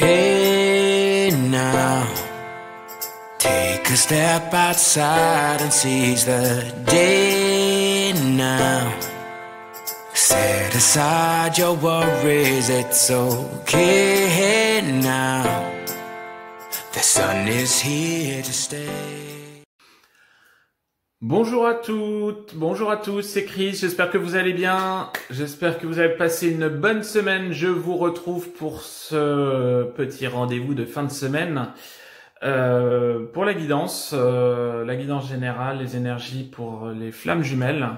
Hey now, take a step outside and seize the day now. Set aside your worries, it's okay now. The sun is here to stay. Bonjour à toutes, bonjour à tous, c'est Chris, j'espère que vous allez bien, j'espère que vous avez passé une bonne semaine. Je vous retrouve pour ce petit rendez-vous de fin de semaine pour la guidance générale, les énergies pour les flammes jumelles,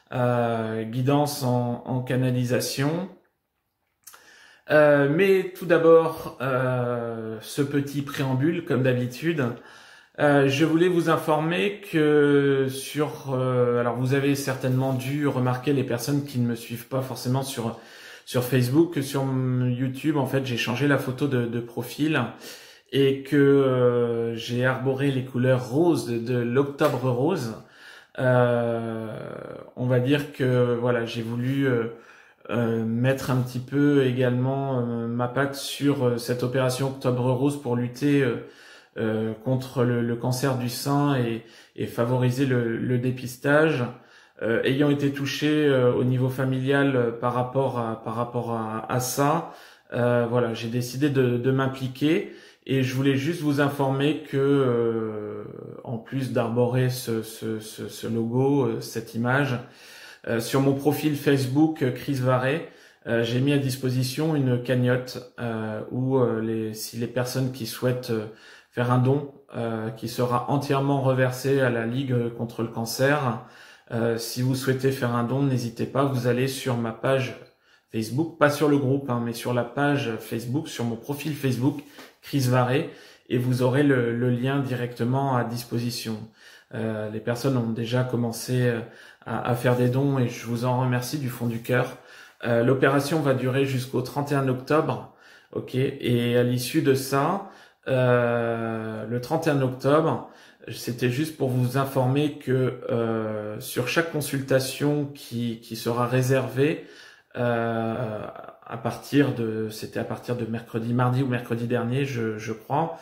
guidance en canalisation. Mais tout d'abord, ce petit préambule comme d'habitude. Je voulais vous informer que alors vous avez certainement dû remarquer, les personnes qui ne me suivent pas forcément sur Facebook, que sur YouTube, en fait, j'ai changé la photo de profil et que j'ai arboré les couleurs roses de l'Octobre Rose. On va dire que voilà, j'ai voulu mettre un petit peu également ma patte sur cette opération Octobre Rose pour lutter contre le cancer du sein et favoriser le dépistage. Ayant été touché au niveau familial par rapport à ça, voilà, j'ai décidé de m'impliquer et je voulais juste vous informer que en plus d'arborer ce logo, cette image, sur mon profil Facebook Chris Varé, j'ai mis à disposition une cagnotte où si les personnes qui souhaitent faire un don qui sera entièrement reversé à la Ligue contre le cancer. Si vous souhaitez faire un don, n'hésitez pas, vous allez sur ma page Facebook, pas sur le groupe, mais sur la page Facebook, sur mon profil Facebook, Chris Varé, et vous aurez le lien directement à disposition. Les personnes ont déjà commencé à faire des dons et je vous en remercie du fond du cœur. L'opération va durer jusqu'au 31 octobre, ok, et à l'issue de ça, le 31 octobre, c'était juste pour vous informer que sur chaque consultation qui sera réservée c'était à partir de mardi ou mercredi dernier, je crois,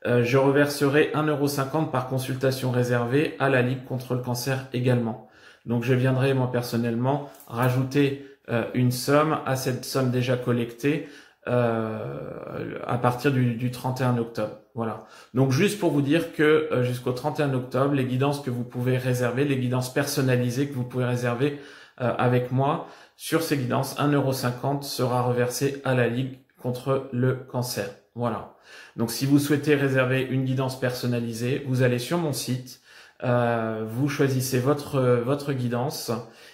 je reverserai 1,50 € par consultation réservée à la Ligue contre le cancer également. Donc je viendrai moi personnellement rajouter une somme à cette somme déjà collectée à partir du 31 octobre. Voilà. Donc juste pour vous dire que jusqu'au 31 octobre, les guidances que vous pouvez réserver, les guidances personnalisées que vous pouvez réserver avec moi, sur ces guidances, 1,50 € sera reversé à la Ligue contre le cancer. Voilà. Donc si vous souhaitez réserver une guidance personnalisée, vous allez sur mon site, vous choisissez votre guidance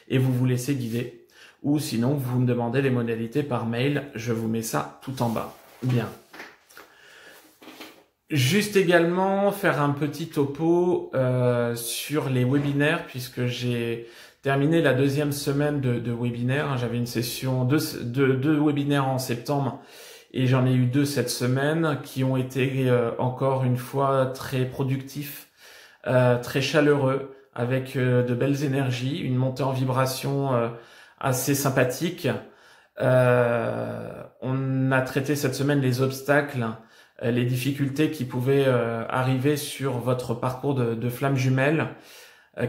et vous vous laissez guider. Ou sinon, vous me demandez les modalités par mail, je vous mets ça tout en bas. Bien. Juste également, faire un petit topo sur les webinaires, puisque j'ai terminé la deuxième semaine de webinaires. J'avais une session, deux webinaires en septembre, et j'en ai eu 2 cette semaine, qui ont été encore une fois très productifs, très chaleureux, avec de belles énergies, une montée en vibration assez sympathique. On a traité cette semaine les obstacles, les difficultés qui pouvaient arriver sur votre parcours de flammes jumelles.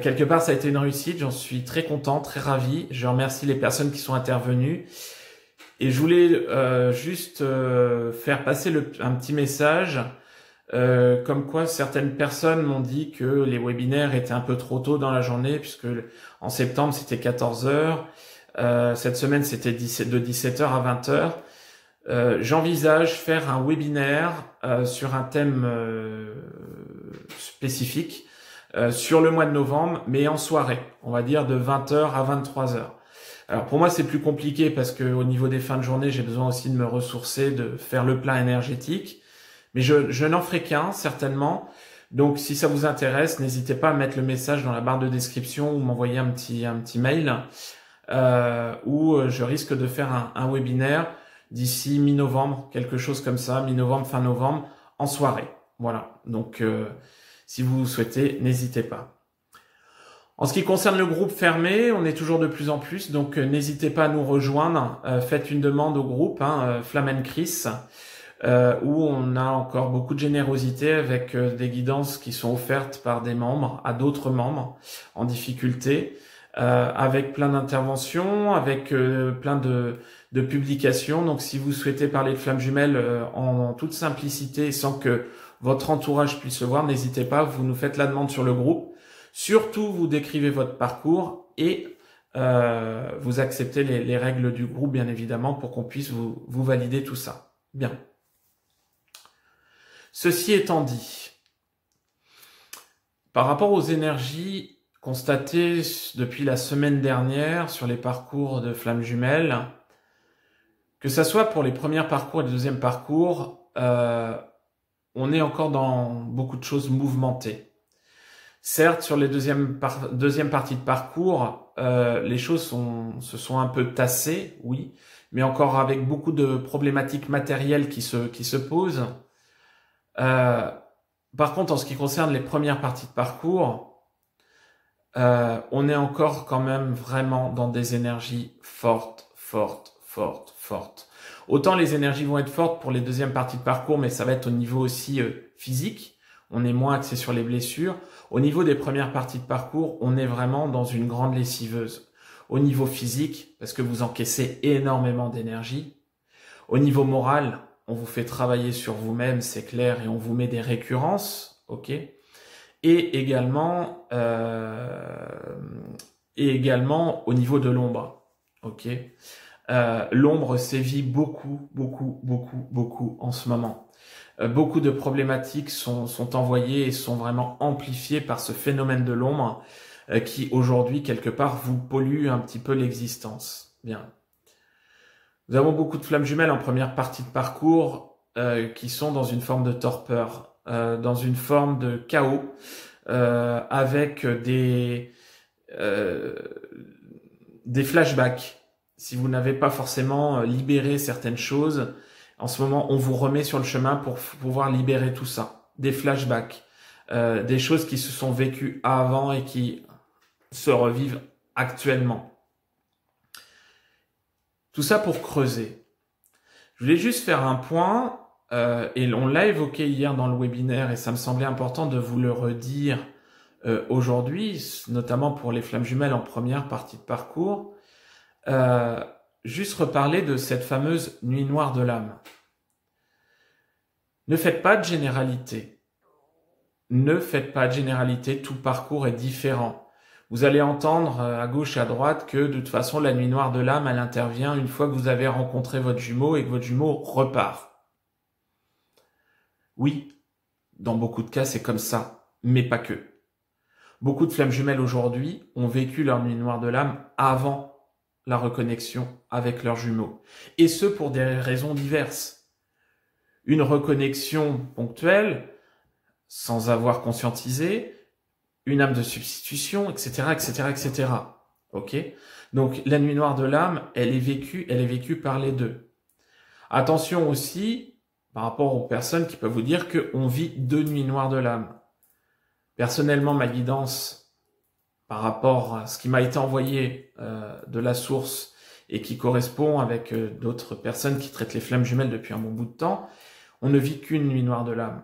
Quelque part, ça a été une réussite. J'en suis très content, très ravi. Je remercie les personnes qui sont intervenues. Et je voulais juste faire passer un petit message, comme quoi certaines personnes m'ont dit que les webinaires étaient un peu trop tôt dans la journée, puisque en septembre, c'était 14 h. Cette semaine, c'était de 17 h à 20 h. J'envisage faire un webinaire sur un thème spécifique sur le mois de novembre, mais en soirée, on va dire de 20 h à 23 h. Alors pour moi, c'est plus compliqué parce que au niveau des fins de journée, j'ai besoin aussi de me ressourcer, de faire le plein énergétique. Mais je n'en ferai qu'un, certainement. Donc si ça vous intéresse, n'hésitez pas à mettre le message dans la barre de description ou m'envoyer un petit mail. Où je risque de faire un webinaire d'ici mi-novembre, quelque chose comme ça, mi-novembre, fin novembre, en soirée. Voilà, donc si vous souhaitez, n'hésitez pas. En ce qui concerne le groupe fermé, on est toujours de plus en plus, donc n'hésitez pas à nous rejoindre. Faites une demande au groupe, Flamme & Chris. où on a encore beaucoup de générosité avec des guidances qui sont offertes par des membres à d'autres membres en difficulté, avec plein d'interventions, avec plein de publications. Donc si vous souhaitez parler de flammes jumelles en toute simplicité sans que votre entourage puisse le voir, n'hésitez pas, vous nous faites la demande sur le groupe. Surtout, vous décrivez votre parcours et vous acceptez les règles du groupe, bien évidemment, pour qu'on puisse vous valider tout ça. Bien. Ceci étant dit, par rapport aux énergies constatées depuis la semaine dernière sur les parcours de flammes jumelles, que ça soit pour les premiers parcours et les deuxièmes parcours, on est encore dans beaucoup de choses mouvementées. Certes, sur les deuxième partie de parcours, les choses se sont un peu tassées, oui, mais encore avec beaucoup de problématiques matérielles qui se posent. Par contre, en ce qui concerne les premières parties de parcours, on est encore quand même vraiment dans des énergies fortes. Autant les énergies vont être fortes pour les deuxièmes parties de parcours, mais ça va être au niveau aussi physique. On est moins axé sur les blessures. Au niveau des premières parties de parcours, on est vraiment dans une grande lessiveuse. Au niveau physique, parce que vous encaissez énormément d'énergie. Au niveau moral, on vous fait travailler sur vous-même, c'est clair, et on vous met des récurrences, ok. Et également au niveau de l'ombre, ok. L'ombre sévit beaucoup en ce moment. Beaucoup de problématiques sont envoyées et sont vraiment amplifiées par ce phénomène de l'ombre qui aujourd'hui quelque part vous pollue un petit peu l'existence. Bien. Nous avons beaucoup de flammes jumelles en première partie de parcours qui sont dans une forme de torpeur, dans une forme de chaos, avec des flashbacks. Si vous n'avez pas forcément libéré certaines choses, en ce moment, on vous remet sur le chemin pour pouvoir libérer tout ça. Des flashbacks, des choses qui se sont vécues avant et qui se revivent actuellement. Tout ça pour creuser. Je voulais juste faire un point, et on l'a évoqué hier dans le webinaire, et ça me semblait important de vous le redire aujourd'hui, notamment pour les flammes jumelles en première partie de parcours. Juste reparler de cette fameuse nuit noire de l'âme. Ne faites pas de généralité. Ne faites pas de généralité, tout parcours est différent. Vous allez entendre à gauche et à droite que de toute façon la nuit noire de l'âme, elle intervient une fois que vous avez rencontré votre jumeau et que votre jumeau repart. Oui, dans beaucoup de cas c'est comme ça, mais pas que. Beaucoup de flammes jumelles aujourd'hui ont vécu leur nuit noire de l'âme avant la reconnexion avec leurs jumeaux. Et ce, pour des raisons diverses. Une reconnexion ponctuelle, sans avoir conscientisé, une âme de substitution, etc., etc., etc. Ok ? Donc, la nuit noire de l'âme, elle est vécue par les deux. Attention aussi, par rapport aux personnes qui peuvent vous dire qu'on vit deux nuits noires de l'âme. Personnellement, ma guidance par rapport à ce qui m'a été envoyé de la source et qui correspond avec d'autres personnes qui traitent les flammes jumelles depuis un bon bout de temps, on ne vit qu'une nuit noire de l'âme.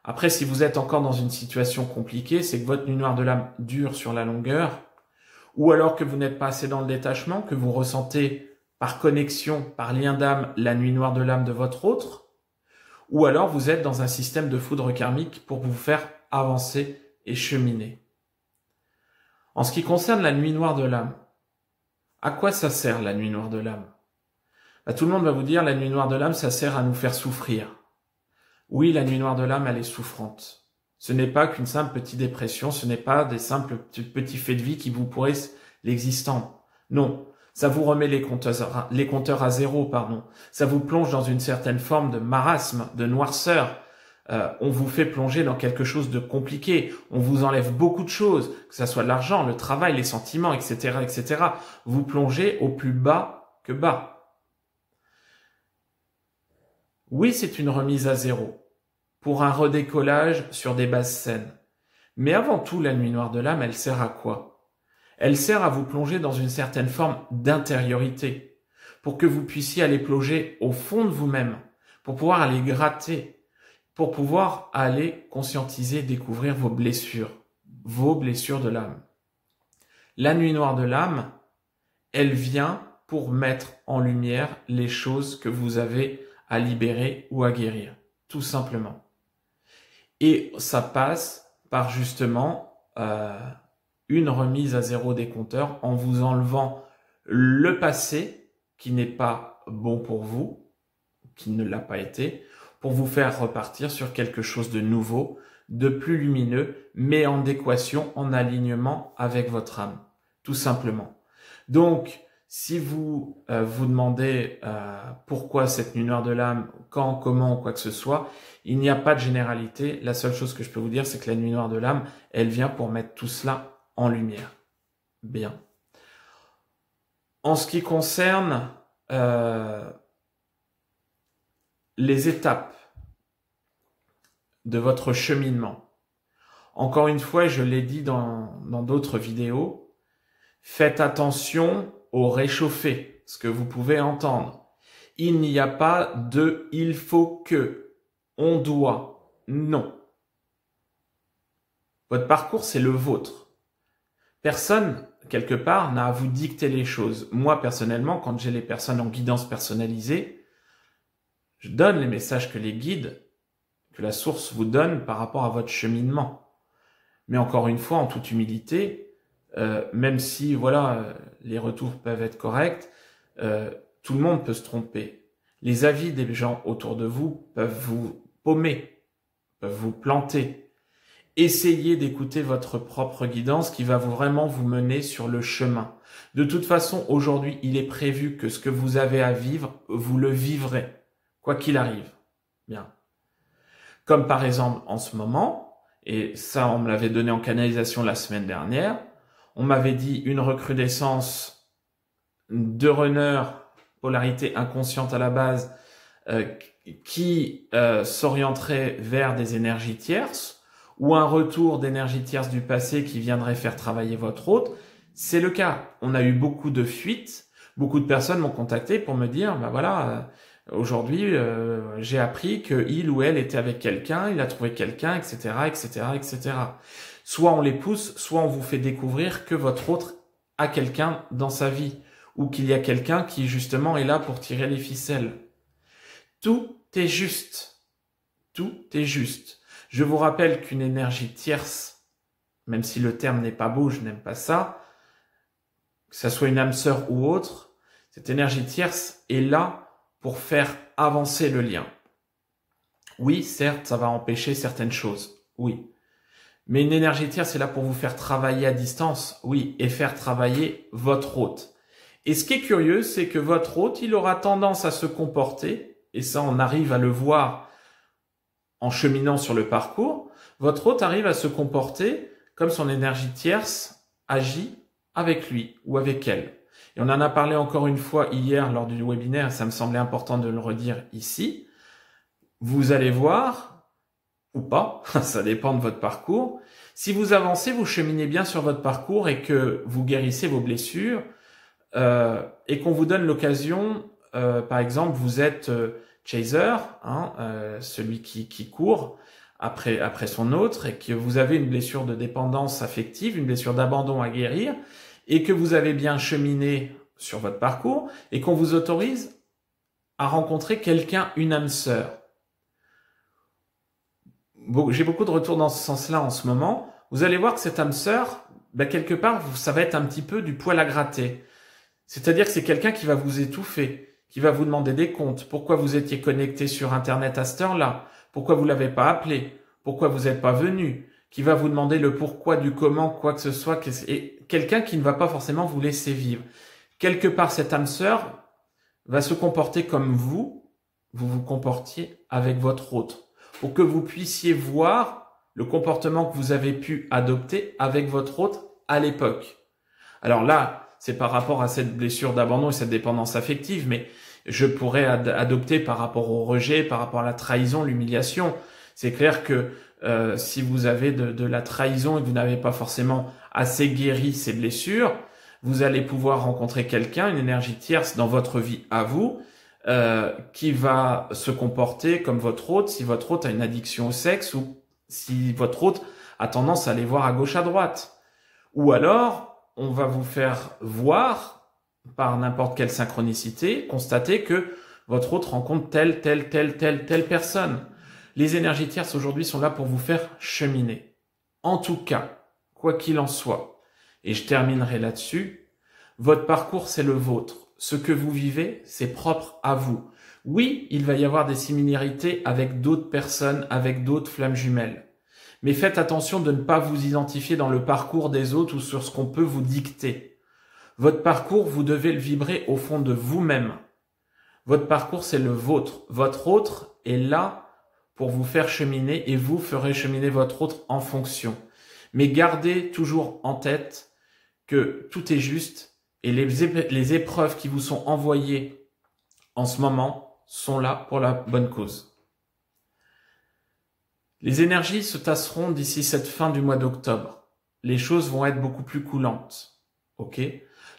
Après, si vous êtes encore dans une situation compliquée, c'est que votre nuit noire de l'âme dure sur la longueur, ou alors que vous n'êtes pas assez dans le détachement, que vous ressentez par connexion, par lien d'âme, la nuit noire de l'âme de votre autre, ou alors vous êtes dans un système de foudre karmique pour vous faire avancer et cheminer. En ce qui concerne la nuit noire de l'âme, à quoi ça sert la nuit noire de l'âme ? Tout le monde va vous dire la nuit noire de l'âme, ça sert à nous faire souffrir. Oui, la nuit noire de l'âme, elle est souffrante. Ce n'est pas qu'une simple petite dépression, ce n'est pas des simples petits faits de vie qui vous pourrissent l'existant. Non, ça vous remet les compteurs à zéro, pardon. Ça vous plonge dans une certaine forme de marasme, de noirceur. On vous fait plonger dans quelque chose de compliqué. On vous enlève beaucoup de choses, que ce soit l'argent, le travail, les sentiments, etc., etc. Vous plongez au plus bas que bas. Oui, c'est une remise à zéro, pour un redécollage sur des bases saines. Mais avant tout, la nuit noire de l'âme, elle sert à quoi ? Elle sert à vous plonger dans une certaine forme d'intériorité, pour que vous puissiez aller plonger au fond de vous-même, pour pouvoir aller gratter, pour pouvoir aller conscientiser, découvrir vos blessures de l'âme. La nuit noire de l'âme, elle vient pour mettre en lumière les choses que vous avez à libérer ou à guérir, tout simplement. Et ça passe par justement une remise à zéro des compteurs en vous enlevant le passé qui n'est pas bon pour vous, qui ne l'a pas été, pour vous faire repartir sur quelque chose de nouveau, de plus lumineux, mais en adéquation, en alignement avec votre âme, tout simplement. Donc, si vous vous demandez pourquoi cette nuit noire de l'âme, quand, comment, quoi que ce soit, il n'y a pas de généralité. La seule chose que je peux vous dire, c'est que la nuit noire de l'âme, elle vient pour mettre tout cela en lumière. Bien. En ce qui concerne les étapes de votre cheminement, encore une fois, je l'ai dit dans d'autres vidéos, faites attention au réchauffé, ce que vous pouvez entendre. Il n'y a pas de « il faut que »,« on doit », non. Votre parcours, c'est le vôtre. Personne, quelque part, n'a à vous dicter les choses. Moi, personnellement, quand j'ai les personnes en guidance personnalisée, je donne les messages que les guides, que la source vous donne par rapport à votre cheminement. Mais encore une fois, en toute humilité, même si voilà les retours peuvent être corrects, tout le monde peut se tromper. Les avis des gens autour de vous peuvent vous paumer, peuvent vous planter. Essayez d'écouter votre propre guidance qui va vraiment vous mener sur le chemin. De toute façon, aujourd'hui, il est prévu que ce que vous avez à vivre, vous le vivrez, quoi qu'il arrive. Bien. Comme par exemple en ce moment, et ça on me l'avait donné en canalisation la semaine dernière, on m'avait dit une recrudescence de runners, polarité inconsciente à la base, qui s'orienterait vers des énergies tierces, ou un retour d'énergie tierce du passé qui viendrait faire travailler votre hôte. C'est le cas. On a eu beaucoup de fuites. Beaucoup de personnes m'ont contacté pour me dire, bah voilà, aujourd'hui, j'ai appris que il ou elle était avec quelqu'un, il a trouvé quelqu'un, etc., etc., etc. Soit on les pousse, soit on vous fait découvrir que votre autre a quelqu'un dans sa vie, ou qu'il y a quelqu'un qui justement est là pour tirer les ficelles. Tout est juste. Tout est juste. Je vous rappelle qu'une énergie tierce, même si le terme n'est pas beau, je n'aime pas ça, que ça soit une âme sœur ou autre, cette énergie tierce est là pour faire avancer le lien. Oui, certes, ça va empêcher certaines choses. Oui. Mais une énergie tierce est là pour vous faire travailler à distance. Oui. Et faire travailler votre hôte. Et ce qui est curieux, c'est que votre hôte, il aura tendance à se comporter, et ça, on arrive à le voir en cheminant sur le parcours, votre hôte arrive à se comporter comme son énergie tierce agit avec lui ou avec elle. Et on en a parlé encore une fois hier lors du webinaire, ça me semblait important de le redire ici. Vous allez voir, ou pas, ça dépend de votre parcours. Si vous avancez, vous cheminez bien sur votre parcours et que vous guérissez vos blessures, et qu'on vous donne l'occasion, par exemple, vous êtes chaser, celui qui court après son autre, et que vous avez une blessure de dépendance affective, une blessure d'abandon à guérir, et que vous avez bien cheminé sur votre parcours, et qu'on vous autorise à rencontrer quelqu'un, une âme sœur. Bon, j'ai beaucoup de retours dans ce sens-là en ce moment. Vous allez voir que cette âme sœur, quelque part, ça va être un petit peu du poil à gratter. C'est-à-dire que c'est quelqu'un qui va vous étouffer, qui va vous demander des comptes. Pourquoi vous étiez connecté sur Internet à cette heure-là? Pourquoi vous l'avez pas appelé? Pourquoi vous n'êtes pas venu? Qui va vous demander le pourquoi du comment, quoi que ce soit. Et quelqu'un qui ne va pas forcément vous laisser vivre. Quelque part, cette âme sœur va se comporter comme vous vous comportiez avec votre autre. Pour que vous puissiez voir le comportement que vous avez pu adopter avec votre autre à l'époque. Alors là, c'est par rapport à cette blessure d'abandon et cette dépendance affective, mais je pourrais adopter par rapport au rejet, par rapport à la trahison, l'humiliation. C'est clair que si vous avez de la trahison et que vous n'avez pas forcément assez guéri ces blessures, vous allez pouvoir rencontrer quelqu'un, une énergie tierce dans votre vie à vous, qui va se comporter comme votre hôte si votre hôte a une addiction au sexe ou si votre hôte a tendance à aller voir à gauche à droite. Ou alors, on va vous faire voir, par n'importe quelle synchronicité, constater que votre hôte rencontre telle personne. Les énergies tierces aujourd'hui sont là pour vous faire cheminer. En tout cas, quoi qu'il en soit, et je terminerai là-dessus, votre parcours c'est le vôtre. Ce que vous vivez, c'est propre à vous. Oui, il va y avoir des similarités avec d'autres personnes, avec d'autres flammes jumelles. Mais faites attention de ne pas vous identifier dans le parcours des autres ou sur ce qu'on peut vous dicter. Votre parcours, vous devez le vibrer au fond de vous-même. Votre parcours, c'est le vôtre. Votre autre est là pour vous faire cheminer et vous ferez cheminer votre autre en fonction. Mais gardez toujours en tête que tout est juste et les épreuves qui vous sont envoyées en ce moment sont là pour la bonne cause. Les énergies se tasseront d'ici cette fin du mois d'octobre. Les choses vont être beaucoup plus coulantes. Ok?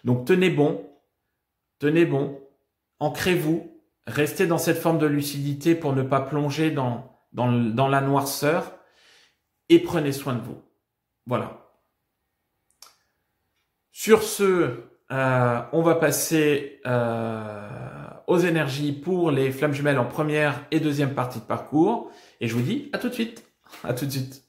Donc tenez bon, ancrez-vous, restez dans cette forme de lucidité pour ne pas plonger dans la noirceur et prenez soin de vous. Voilà. Sur ce, on va passer aux énergies pour les flammes jumelles en première et deuxième partie de parcours. Et je vous dis à tout de suite. À tout de suite.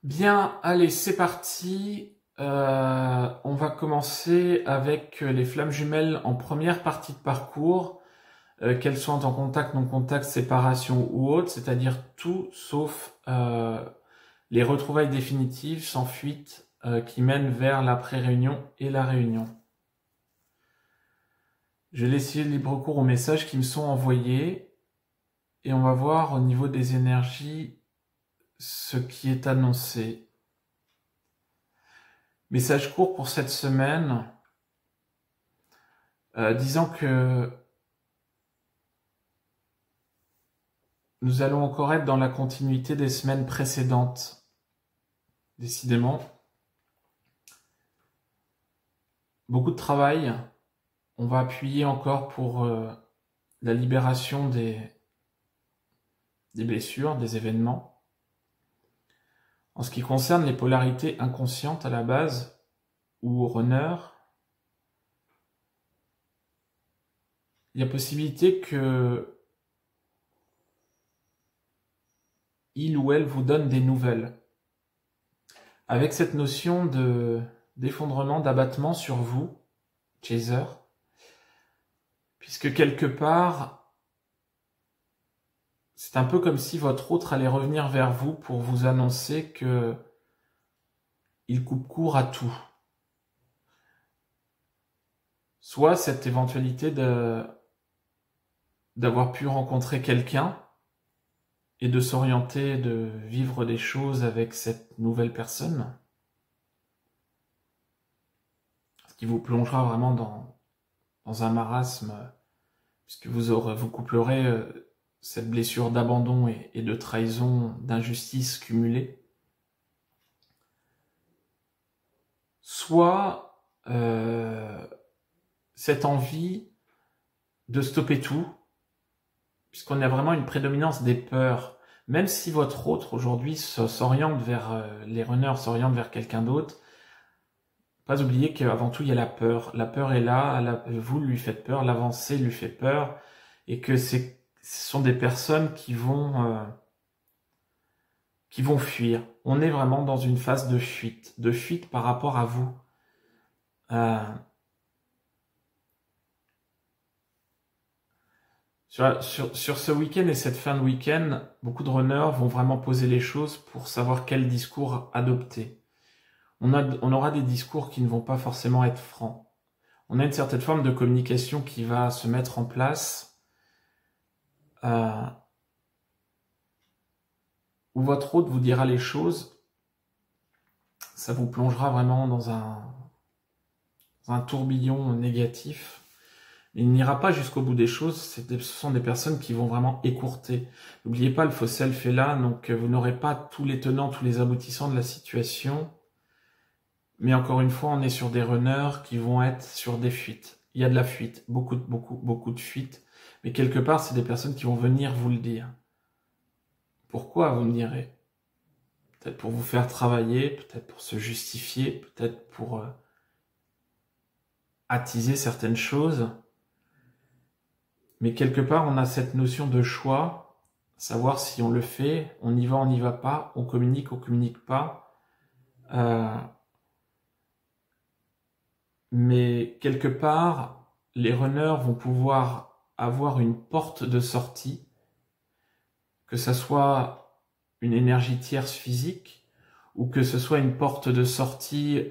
Bien, allez, c'est parti. On va commencer avec les flammes jumelles en première partie de parcours, qu'elles soient en contact, non contact, séparation ou autre, c'est-à-dire tout sauf les retrouvailles définitives sans fuite qui mènent vers la pré-réunion et la réunion. Je vais laisser libre cours aux messages qui me sont envoyés et on va voir au niveau des énergies ce qui est annoncé. Message court pour cette semaine, disant que nous allons encore être dans la continuité des semaines précédentes. Décidément, beaucoup de travail. On va appuyer encore pour la libération des blessures, des événements. En ce qui concerne les polarités inconscientes à la base, ou runner, il y a possibilité que il ou elle vous donne des nouvelles. Avec cette notion d'effondrement, d'abattement sur vous, chaser, puisque quelque part, c'est un peu comme si votre autre allait revenir vers vous pour vous annoncer que il coupe court à tout. Soit cette éventualité d'avoir pu rencontrer quelqu'un et de s'orienter, de vivre des choses avec cette nouvelle personne, ce qui vous plongera vraiment dans un marasme, puisque vous couplerez cette blessure d'abandon et de trahison, d'injustice cumulée. Soit cette envie de stopper tout, puisqu'on a vraiment une prédominance des peurs. Même si votre autre aujourd'hui s'oriente vers les runners, s'oriente vers quelqu'un d'autre, pas oublier qu'avant tout il y a la peur. La peur est là, vous lui faites peur, l'avancée lui fait peur, et que ce sont des personnes qui vont fuir. On est vraiment dans une phase de fuite par rapport à vous. Sur ce week-end et cette fin de week-end, beaucoup de runners vont vraiment poser les choses pour savoir quel discours adopter. On aura des discours qui ne vont pas forcément être francs. On a une certaine forme de communication qui va se mettre en place, où votre hôte vous dira les choses. Ça vous plongera vraiment dans un tourbillon négatif. Il n'ira pas jusqu'au bout des choses, ce sont des personnes qui vont vraiment écourter. N'oubliez pas, le faux self est là, donc vous n'aurez pas tous les tenants, tous les aboutissants de la situation. Mais encore une fois, on est sur des runners qui vont être sur des fuites. Il y a de la fuite, beaucoup de fuites. Mais quelque part, c'est des personnes qui vont venir vous le dire. Pourquoi, vous me direz? Peut-être pour vous faire travailler, peut-être pour se justifier, peut-être pour attiser certaines choses. Mais quelque part, on a cette notion de choix, savoir si on le fait, on y va pas, on communique pas. Mais quelque part, les runners vont pouvoir avoir une porte de sortie, que ça soit une énergie tierce physique, ou que ce soit une porte de sortie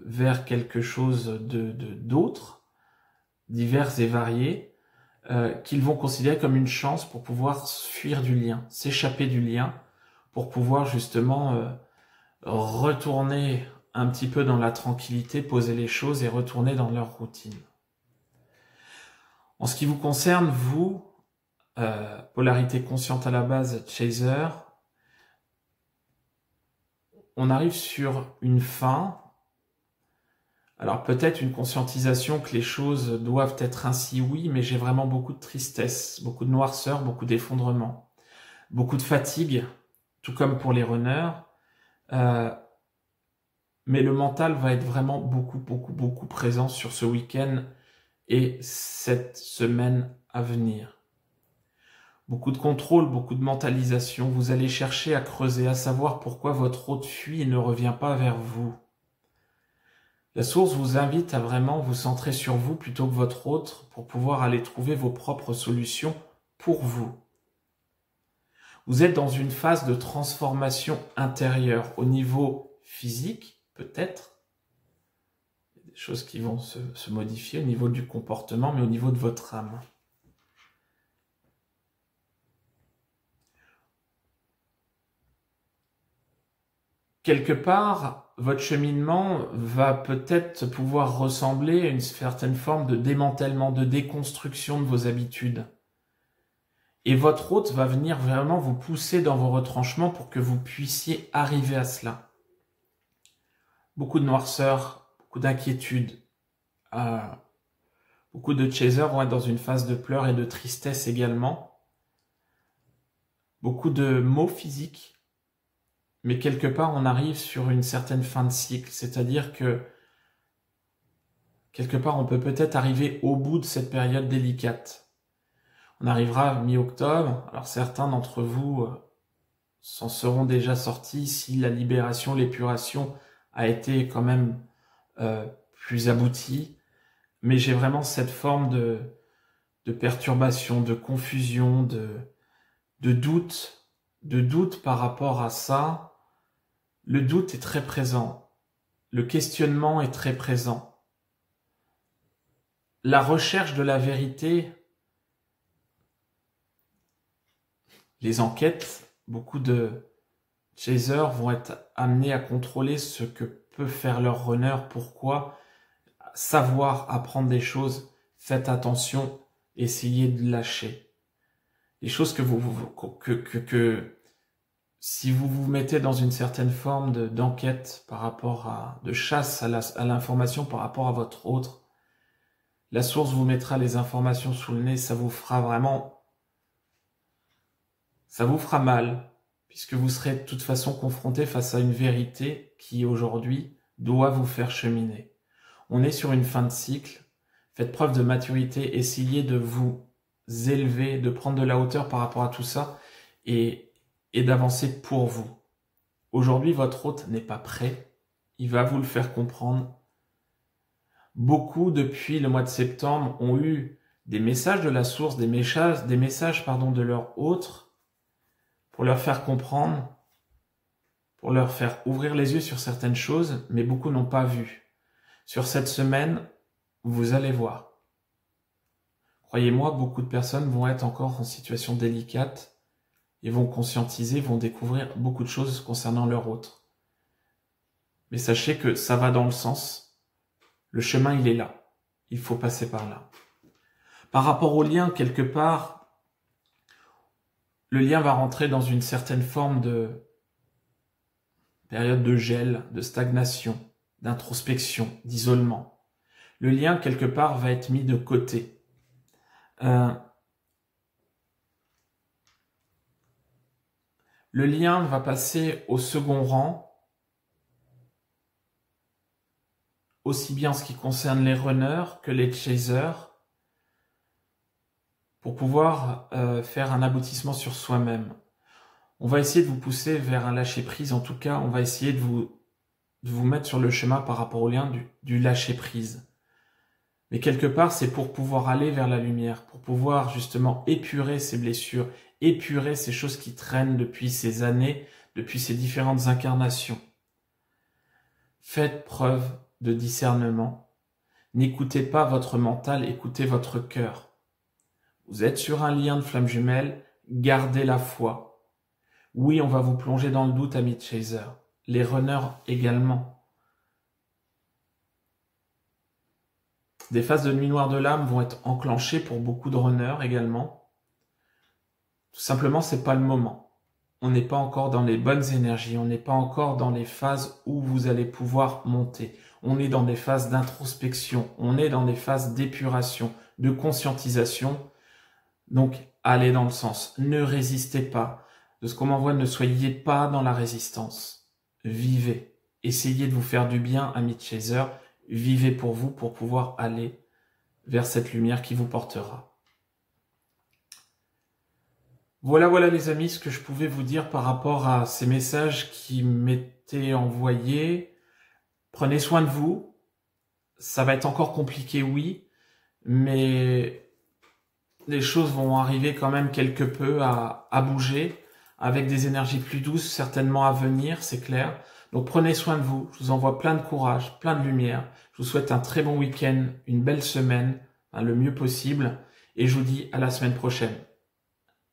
vers quelque chose d'autre, divers et variés, qu'ils vont considérer comme une chance pour pouvoir fuir du lien, s'échapper du lien, pour pouvoir justement retourner un petit peu dans la tranquillité, poser les choses et retourner dans leur routine. En ce qui vous concerne, vous, polarité consciente à la base, chaser, on arrive sur une fin. Alors peut-être une conscientisation que les choses doivent être ainsi, oui, mais j'ai vraiment beaucoup de tristesse, beaucoup de noirceur, beaucoup d'effondrement, beaucoup de fatigue, tout comme pour les runners. Mais le mental va être vraiment beaucoup présent sur ce week-end et cette semaine à venir. Beaucoup de contrôle, beaucoup de mentalisation. Vous allez chercher à creuser, à savoir pourquoi votre hôte fuit et ne revient pas vers vous. La source vous invite à vraiment vous centrer sur vous plutôt que votre autre pour pouvoir aller trouver vos propres solutions pour vous. Vous êtes dans une phase de transformation intérieure au niveau physique, peut-être. Il y a des choses qui vont se modifier au niveau du comportement, mais au niveau de votre âme. Quelque part, votre cheminement va peut-être pouvoir ressembler à une certaine forme de démantèlement, de déconstruction de vos habitudes. Et votre hôte va venir vraiment vous pousser dans vos retranchements pour que vous puissiez arriver à cela. Beaucoup de noirceur, beaucoup d'inquiétude. Beaucoup de chasers vont être dans une phase de pleurs et de tristesse également. Beaucoup de maux physiques. Mais quelque part, on arrive sur une certaine fin de cycle. C'est-à-dire que, quelque part, on peut peut-être arriver au bout de cette période délicate. On arrivera mi-octobre. Alors, certains d'entre vous s'en seront déjà sortis si la libération, l'épuration a été quand même plus aboutie. Mais j'ai vraiment cette forme de perturbation, de confusion, de doute par rapport à ça. Le doute est très présent. Le questionnement est très présent. La recherche de la vérité, les enquêtes, beaucoup de chasers vont être amenés à contrôler ce que peut faire leur runner, pourquoi, savoir apprendre des choses, faites attention, essayez de lâcher. Les choses que si vous vous mettez dans une certaine forme d'enquête par rapport de chasse à l'information par rapport à votre autre, la source vous mettra les informations sous le nez, ça vous fera mal, puisque vous serez de toute façon confronté face à une vérité qui aujourd'hui doit vous faire cheminer. On est sur une fin de cycle, faites preuve de maturité, essayez de vous élever, de prendre de la hauteur par rapport à tout ça et d'avancer pour vous. Aujourd'hui, votre hôte n'est pas prêt. Il va vous le faire comprendre. Beaucoup, depuis le mois de septembre, ont eu des messages de la source, des messages de leur hôte pour leur faire comprendre, pour leur faire ouvrir les yeux sur certaines choses, mais beaucoup n'ont pas vu. Sur cette semaine, vous allez voir. Croyez-moi, beaucoup de personnes vont être encore en situation délicate. Ils vont conscientiser, vont découvrir beaucoup de choses concernant leur autre. Mais sachez que ça va dans le sens. Le chemin, il est là. Il faut passer par là. Par rapport au lien, quelque part, le lien va rentrer dans une certaine forme de période de gel, de stagnation, d'introspection, d'isolement. Le lien, quelque part, va être mis de côté. Le lien va passer au second rang, aussi bien en ce qui concerne les runners que les chasers, pour pouvoir faire un aboutissement sur soi-même. On va essayer de vous pousser vers un lâcher-prise, en tout cas, on va essayer de vous mettre sur le chemin par rapport au lien du lâcher-prise. Mais quelque part, c'est pour pouvoir aller vers la lumière, pour pouvoir justement épurer ces blessures, épurer ces choses qui traînent depuis ces années, depuis ces différentes incarnations. Faites preuve de discernement. N'écoutez pas votre mental, écoutez votre cœur. Vous êtes sur un lien de flamme jumelle, gardez la foi. Oui, on va vous plonger dans le doute, amis de chaser. Les runners également. Des phases de nuit noire de l'âme vont être enclenchées pour beaucoup de runners également. Tout simplement, c'est pas le moment. On n'est pas encore dans les bonnes énergies, on n'est pas encore dans les phases où vous allez pouvoir monter. On est dans des phases d'introspection, on est dans des phases d'épuration, de conscientisation. Donc, allez dans le sens. Ne résistez pas. De ce qu'on m'envoie, ne soyez pas dans la résistance. Vivez. Essayez de vous faire du bien, amis de chaser. Vivez pour vous, pour pouvoir aller vers cette lumière qui vous portera. Voilà les amis, ce que je pouvais vous dire par rapport à ces messages qui m'étaient envoyés. Prenez soin de vous. Ça va être encore compliqué, oui, mais les choses vont arriver quand même quelque peu à bouger, avec des énergies plus douces certainement à venir, c'est clair. Donc prenez soin de vous, je vous envoie plein de courage, plein de lumière. Je vous souhaite un très bon week-end, une belle semaine, le mieux possible, et je vous dis à la semaine prochaine.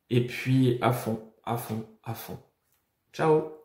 Et puis à fond, à fond, à fond. Ciao!